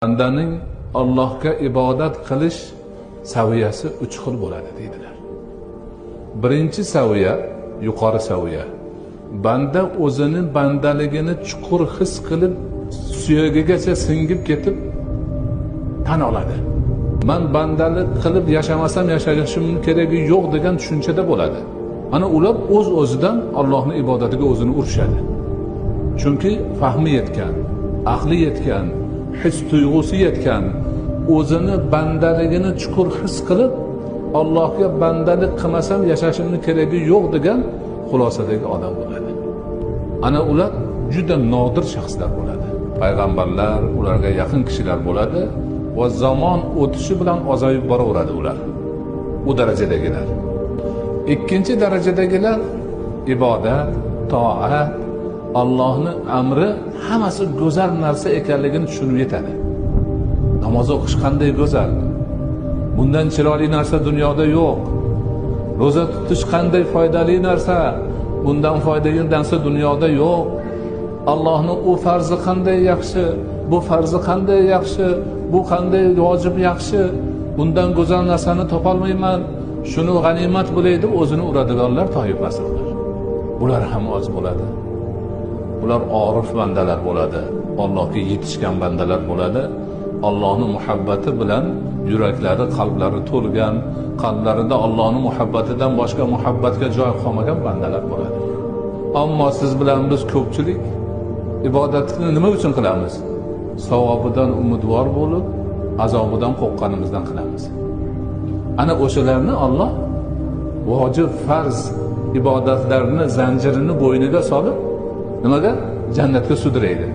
Bandaning Allohga ibodat qilish saviyasi 3 xil bo'ladi deydilar. Birinchi saviya, yuqori saviya. Banda o'zining bandaligini chuqur his qilib, suyagigacha singib ketib tan oladi. Men bandalik qilib yashamasam yashashim keragi yo'q degan tushunchada bo'ladi. Ana ular o'z-o'zidan Allohning ibodatiga o'zini urishadi. Chunki fahmi yetgan, aqli yetgan, his tuyg'usi yetgan, o'zini bandaligini chuqur his qilib, Allohga bandalik qilmasam yashashimni keragi yo'q degan xulosadagi odam bo'ladi. Ana ular juda nodir shaxslar bo'ladi. Payg'ambarlar, ularga yaqin kishilar bo'ladi va zamon o'tishi bilan ozayib boraveradi ular. U darajadagilar. Ikkinchi darajadagilar ibodat, toat, Allohning amri hammasi go'zal narsa ekanligini tushunib yetadi. Namoz o'qish qanday go'zal. Bundan chiroyli narsa dunyoda yo'q. Roza tutish qanday foydali narsa. Bundan foydali narsa dunyoda yo'q. Allohning u farzi qanday yaxshi, bu farzi qanday yaxshi, bu qanday vojib yaxshi. Bundan go'zal narsani topolmayman. Shuni g'animat bo'lay deb o'zini uradiganlar toifasi ular. Bular ham oz bo'ladi. Ular orif bandalar bo'ladi. Allohga yetishgan bandalar bo'ladi. Allohning muhabbati bilan yuraklari, qalblari to'lgan, qalblarida Allohning muhabbatidan boshqa muhabbatga joy qolmagan bandalar bo'ladi. Ammo siz bilan biz ko'pchilik ibodatni nima uchun qilamiz? Savobidan umidvor bo'lib, azobidan qo'rqqanimizdan qilamiz. Ana o'shalarni Alloh vojib, farz ibodatlarni zanjirini bo'yniga solib, nimaga? Jannatga sudraydi.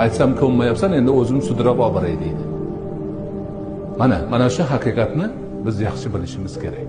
Aytsam ko'nmayapsan, endi o'zim sudrab olib boray deydi. Mana shu haqiqatni biz yaxshi bilishimiz kerak.